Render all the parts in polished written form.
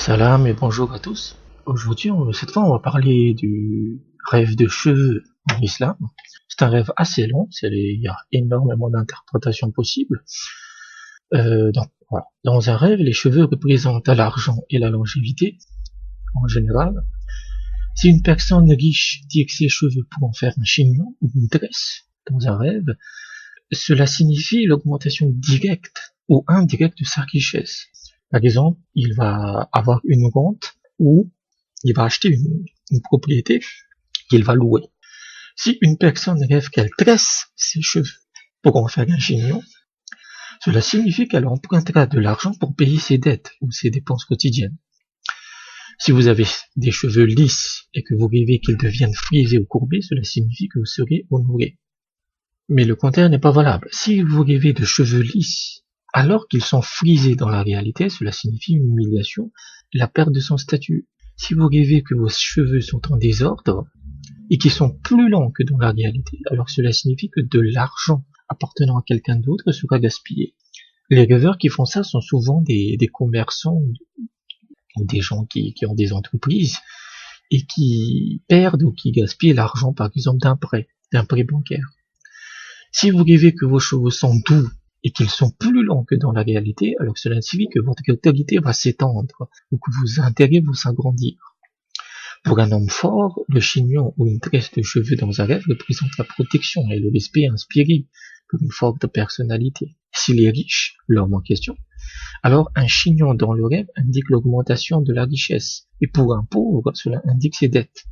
Salam et bonjour à tous. Aujourd'hui, cette fois, on va parler du rêve de cheveux en islam. C'est un rêve assez long, il y a énormément d'interprétations possibles. Voilà. Dans un rêve, les cheveux représentent l'argent et la longévité, en général. Si une personne riche tire ses cheveux pour en faire un chignon ou une tresse dans un rêve, cela signifie l'augmentation directe ou indirecte de sa richesse. Par exemple, il va avoir une rente ou il va acheter une propriété qu'il va louer. Si une personne rêve qu'elle tresse ses cheveux pour en faire un chignon, cela signifie qu'elle empruntera de l'argent pour payer ses dettes ou ses dépenses quotidiennes. Si vous avez des cheveux lisses et que vous rêvez qu'ils deviennent frisés ou courbés, cela signifie que vous serez honoré. Mais le contraire n'est pas valable. Si vous rêvez de cheveux lisses alors qu'ils sont frisés dans la réalité, cela signifie une humiliation et la perte de son statut. Si vous rêvez que vos cheveux sont en désordre et qu'ils sont plus longs que dans la réalité, alors cela signifie que de l'argent appartenant à quelqu'un d'autre sera gaspillé. Les rêveurs qui font ça sont souvent des commerçants ou des gens qui ont des entreprises et qui perdent ou qui gaspillent l'argent, par exemple, d'un prêt bancaire. Si vous rêvez que vos cheveux sont doux et qu'ils sont plus longs que dans la réalité, alors cela signifie que votre autorité va s'étendre ou que vos intérêts vont s'agrandir. Pour un homme fort, le chignon ou une tresse de cheveux dans un rêve représente la protection et le respect inspiré pour une forte personnalité. S'il est riche, l'homme en question, alors un chignon dans le rêve indique l'augmentation de la richesse, et pour un pauvre, cela indique ses dettes.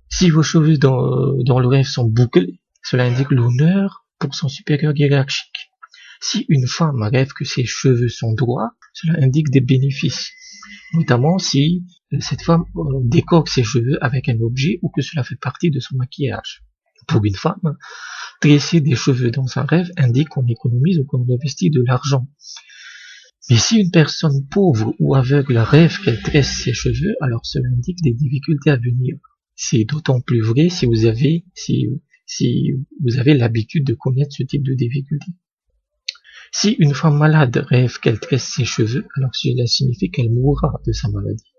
Si vos cheveux dans le rêve sont bouclés, cela indique l'honneur pour son supérieur hiérarchique. Si une femme rêve que ses cheveux sont droits, cela indique des bénéfices, notamment si cette femme décore ses cheveux avec un objet ou que cela fait partie de son maquillage. Pour une femme, tresser des cheveux dans un rêve indique qu'on économise ou qu'on investit de l'argent. Mais si une personne pauvre ou aveugle rêve qu'elle tresse ses cheveux, alors cela indique des difficultés à venir. C'est d'autant plus vrai si vous avez l'habitude de connaître ce type de difficultés. Si une femme malade rêve qu'elle tresse ses cheveux, alors cela signifie qu'elle mourra de sa maladie.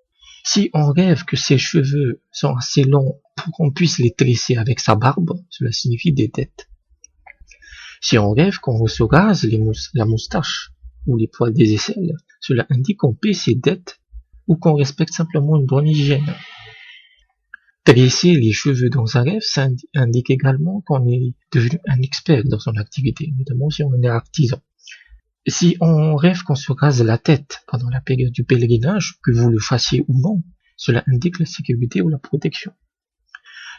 Si on rêve que ses cheveux sont assez longs pour qu'on puisse les tresser avec sa barbe, cela signifie des dettes. Si on rêve qu'on se rase la moustache ou les poils des aisselles, cela indique qu'on paie ses dettes ou qu'on respecte simplement une bonne hygiène. Tresser les cheveux dans un rêve, ça indique également qu'on est devenu un expert dans son activité, notamment si on est artisan. Si on rêve qu'on se rase la tête pendant la période du pèlerinage, que vous le fassiez ou non, cela indique la sécurité ou la protection.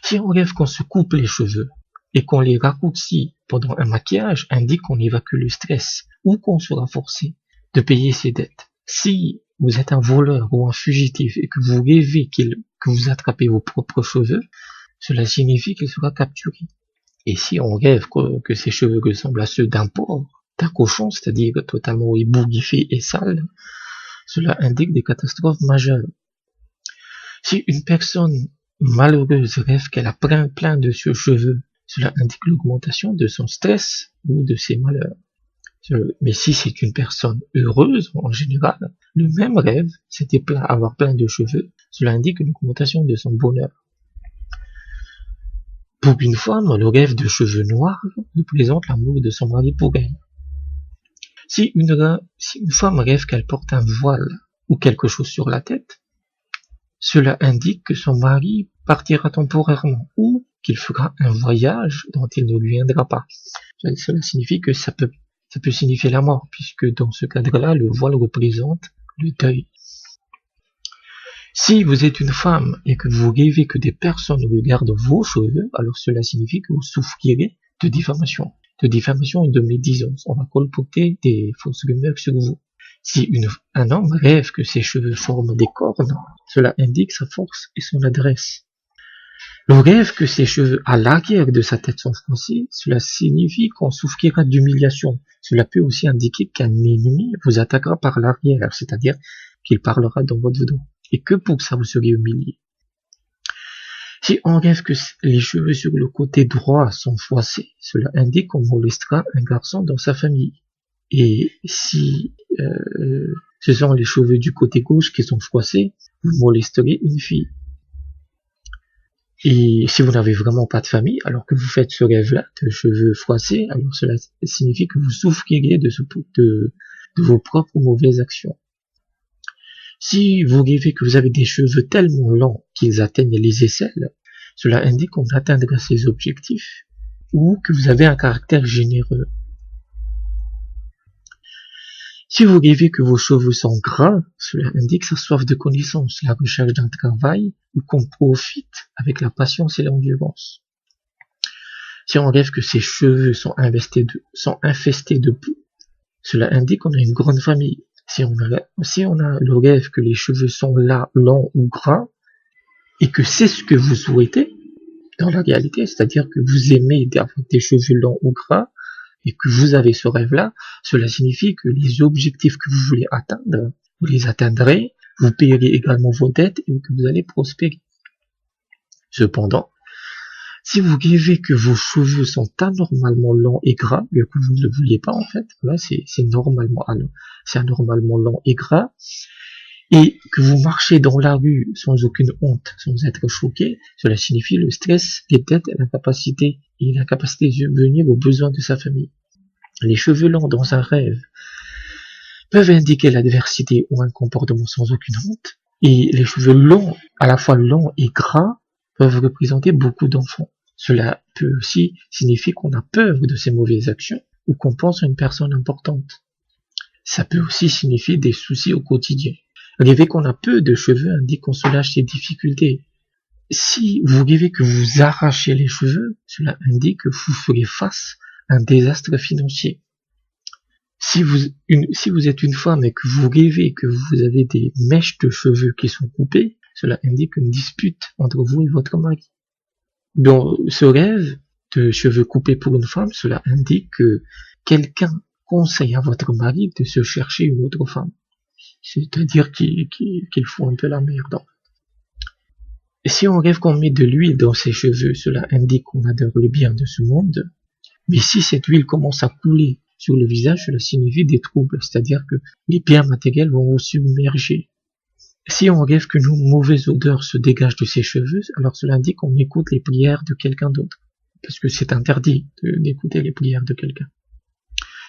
Si on rêve qu'on se coupe les cheveux et qu'on les raccourcit pendant un maquillage, indique qu'on évacue le stress ou qu'on sera forcé de payer ses dettes. Si vous êtes un voleur ou un fugitif et que vous rêvez que vous attrapez vos propres cheveux, cela signifie qu'il sera capturé. Et si on rêve que ces cheveux ressemblent à ceux d'un porc, d'un cochon, c'est-à-dire totalement ébouriffé et sale, cela indique des catastrophes majeures. Si une personne malheureuse rêve qu'elle a plein de ses cheveux, cela indique l'augmentation de son stress ou de ses malheurs. Mais si c'est une personne heureuse, en général, le même rêve, c'était avoir plein de cheveux, cela indique une augmentation de son bonheur. Pour une femme, le rêve de cheveux noirs représente l'amour de son mari pour elle. Si une femme rêve qu'elle porte un voile ou quelque chose sur la tête, cela indique que son mari partira temporairement ou qu'il fera un voyage dont il ne reviendra pas. Cela signifie que ça peut signifier la mort, puisque dans ce cadre-là, le voile représente le deuil. Si vous êtes une femme et que vous rêvez que des personnes regardent vos cheveux, alors cela signifie que vous souffrirez de diffamation et de médisance. On va colporter des fausses rumeurs sur vous. Si un homme rêve que ses cheveux forment des cornes, cela indique sa force et son adresse. Le rêve que ses cheveux à l'arrière de sa tête sont froncés, cela signifie qu'on souffrira d'humiliation. Cela peut aussi indiquer qu'un ennemi vous attaquera par l'arrière, c'est-à-dire qu'il parlera dans votre dos, et que pour ça vous serez humilié. Si on rêve que les cheveux sur le côté droit sont froissés, cela indique qu'on molestera un garçon dans sa famille. Et si ce sont les cheveux du côté gauche qui sont froissés, vous molesterez une fille. Et si vous n'avez vraiment pas de famille, alors que vous faites ce rêve-là de cheveux froissés, alors cela signifie que vous souffrirez de vos propres mauvaises actions. Si vous rêvez que vous avez des cheveux tellement longs qu'ils atteignent les aisselles, cela indique qu'on atteindra ses objectifs ou que vous avez un caractère généreux. Si vous rêvez que vos cheveux sont gras, cela indique sa soif de connaissance, la recherche d'un travail ou qu'on profite avec la patience et l'endurance. Si on rêve que ses cheveux sont infestés de poux, cela indique qu'on a une grande famille. Si on a le rêve que les cheveux sont là, longs ou gras, et que c'est ce que vous souhaitez dans la réalité, c'est-à-dire que vous aimez avoir des cheveux longs ou gras, et que vous avez ce rêve-là, cela signifie que les objectifs que vous voulez atteindre, vous les atteindrez, vous payerez également vos dettes et que vous allez prospérer. Cependant, si vous rêvez que vos cheveux sont anormalement longs et gras, mais que vous ne le vouliez pas en fait, là c'est anormalement long et gras, et que vous marchez dans la rue sans aucune honte, sans être choqué, cela signifie le stress, les dettes et l'incapacité de venir aux besoins de sa famille. Les cheveux longs dans un rêve peuvent indiquer l'adversité ou un comportement sans aucune honte, et les cheveux longs, à la fois longs et gras, peuvent représenter beaucoup d'enfants. Cela peut aussi signifier qu'on a peur de ses mauvaises actions ou qu'on pense à une personne importante. Ça peut aussi signifier des soucis au quotidien. Rêver qu'on a peu de cheveux indique qu'on soulage ses difficultés. Si vous rêvez que vous arrachez les cheveux, cela indique que vous ferez face à un désastre financier. Si vous êtes une femme et que vous rêvez que vous avez des mèches de cheveux qui sont coupées, cela indique une dispute entre vous et votre mari. Dans ce rêve de cheveux coupés pour une femme, cela indique que quelqu'un conseille à votre mari de se chercher une autre femme. C'est-à-dire qu'il faut un peu la merde. Et si on rêve qu'on met de l'huile dans ses cheveux, cela indique qu'on adore le bien de ce monde. Mais si cette huile commence à couler sur le visage, cela signifie des troubles, c'est-à-dire que les biens matériels vont vous submerger. Si on rêve qu'une mauvaise odeur se dégage de ses cheveux, alors cela indique qu'on écoute les prières de quelqu'un d'autre. Parce que c'est interdit d'écouter les prières de quelqu'un.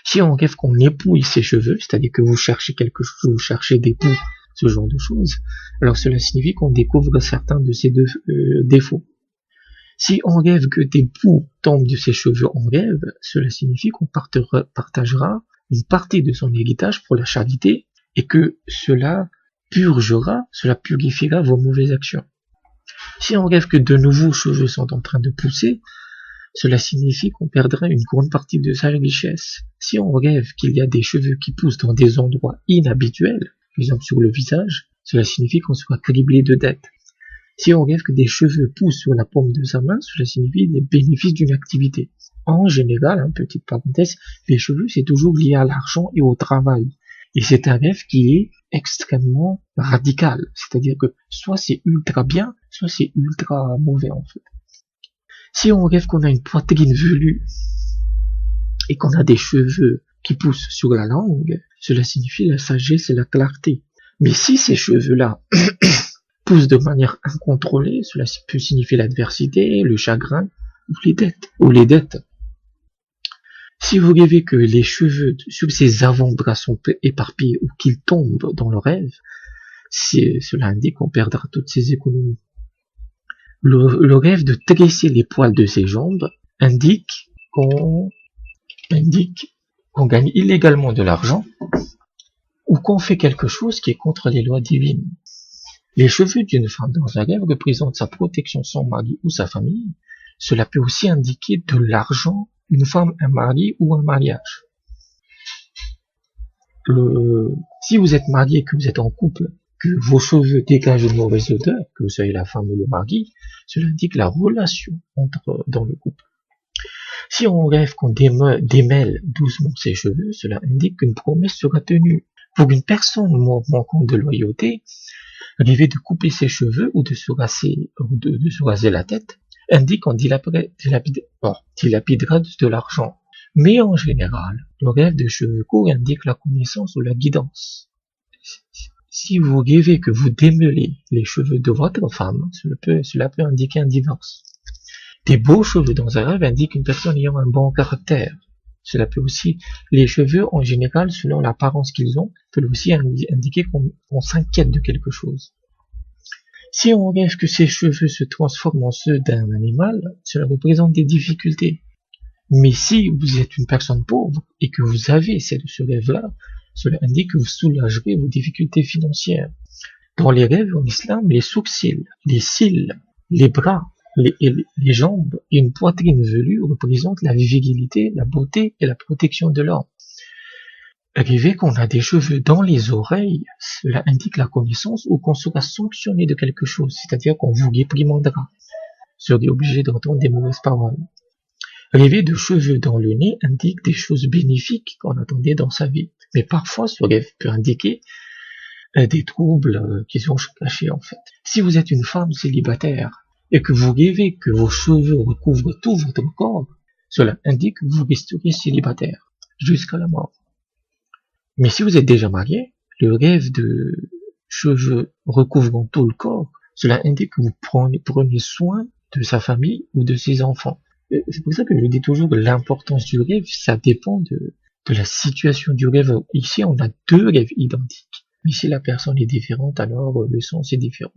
Si on rêve qu'on épouille ses cheveux, c'est-à-dire que vous cherchez quelque chose, vous cherchez des poux, ce genre de choses, alors cela signifie qu'on découvre certains de ces défauts. Si on rêve que des poux tombent de ses cheveux en rêve, cela signifie qu'on partagera une partie de son héritage pour la charité et que cela purifiera vos mauvaises actions. Si on rêve que de nouveaux cheveux sont en train de pousser, cela signifie qu'on perdra une grande partie de sa richesse. Si on rêve qu'il y a des cheveux qui poussent dans des endroits inhabituels, par exemple sur le visage, cela signifie qu'on sera criblé de dettes. Si on rêve que des cheveux poussent sur la paume de sa main, cela signifie les bénéfices d'une activité. En général, petite parenthèse, les cheveux c'est toujours lié à l'argent et au travail. Et c'est un rêve qui est extrêmement radical. C'est-à-dire que soit c'est ultra bien, soit c'est ultra mauvais en fait. Si on rêve qu'on a une poitrine velue et qu'on a des cheveux qui poussent sur la langue, cela signifie la sagesse et la clarté. Mais si ces cheveux-là poussent de manière incontrôlée, cela peut signifier l'adversité, le chagrin ou les dettes. Si vous rêvez que les cheveux sur ses avant-bras sont éparpillés ou qu'ils tombent dans le rêve, cela indique qu'on perdra toutes ses économies. Le rêve de tresser les poils de ses jambes indique qu'on gagne illégalement de l'argent ou qu'on fait quelque chose qui est contre les lois divines. Les cheveux d'une femme dans un rêve représentent sa protection, son mari ou sa famille. Cela peut aussi indiquer de l'argent, une femme, un mari ou un mariage. Si vous êtes marié et que vous êtes en couple, que vos cheveux dégagent une mauvaise odeur, que vous soyez la femme ou le mari, cela indique la relation dans le couple. Si on rêve qu'on démêle doucement ses cheveux, cela indique qu'une promesse sera tenue. Pour une personne manquant de loyauté, rêver de couper ses cheveux ou de se raser la tête indique qu'on dilapidera de l'argent. Mais en général, le rêve de cheveux courts indique la connaissance ou la guidance. si vous rêvez que vous démêlez les cheveux de votre femme, cela peut indiquer un divorce. Des beaux cheveux dans un rêve indiquent une personne ayant un bon caractère. Cela peut aussi, les cheveux en général, selon l'apparence qu'ils ont, peut aussi indiquer qu'on s'inquiète de quelque chose. Si on rêve que ces cheveux se transforment en ceux d'un animal, cela représente des difficultés. Mais si vous êtes une personne pauvre et que vous avez ce rêve-là, cela indique que vous soulagerez vos difficultés financières. Dans les rêves en islam, les sourcils, les cils, les bras, les jambes et une poitrine velue représentent la virilité, la beauté et la protection de l'homme. Rêver qu'on a des cheveux dans les oreilles, cela indique la connaissance ou qu'on sera sanctionné de quelque chose, c'est-à-dire qu'on vous réprimandera, serez obligé d'entendre des mauvaises paroles. Rêver de cheveux dans le nez indique des choses bénéfiques qu'on attendait dans sa vie. Mais parfois, ce rêve peut indiquer des troubles qui sont cachés en fait. Si vous êtes une femme célibataire et que vous rêvez que vos cheveux recouvrent tout votre corps, cela indique que vous resterez célibataire jusqu'à la mort. Mais si vous êtes déjà marié, le rêve de cheveux recouvrant tout le corps, cela indique que vous prenez soin de sa famille ou de ses enfants. C'est pour ça que je dis toujours que l'importance du rêve, ça dépend de la situation du rêve. Ici, on a deux rêves identiques. Mais si la personne est différente, alors le sens est différent.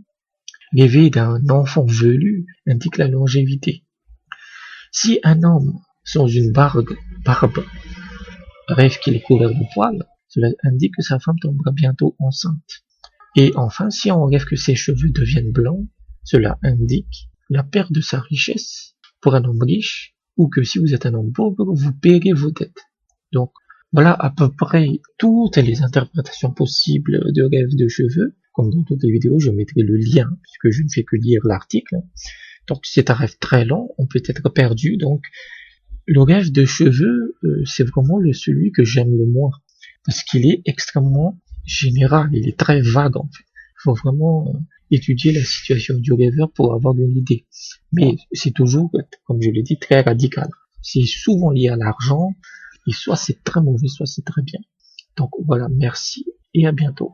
Rêver d'un enfant velu indique la longévité. Si un homme sans une barbe rêve qu'il est couvert de poils, cela indique que sa femme tombera bientôt enceinte. Et enfin, si on rêve que ses cheveux deviennent blancs, cela indique la perte de sa richesse pour un homme riche, ou que si vous êtes un homme pauvre, vous paierez vos dettes. Donc, voilà à peu près toutes les interprétations possibles de rêves de cheveux. Comme dans toutes les vidéos, je mettrai le lien, puisque je ne fais que lire l'article. Donc, c'est un rêve très long, on peut être perdu. Donc, le rêve de cheveux, c'est vraiment celui que j'aime le moins, parce qu'il est extrêmement général, il est très vague en fait. Il faut vraiment étudier la situation du rêveur pour avoir une idée. Mais c'est toujours, comme je l'ai dit, très radical. C'est souvent lié à l'argent, et soit c'est très mauvais, soit c'est très bien. Donc voilà, merci et à bientôt.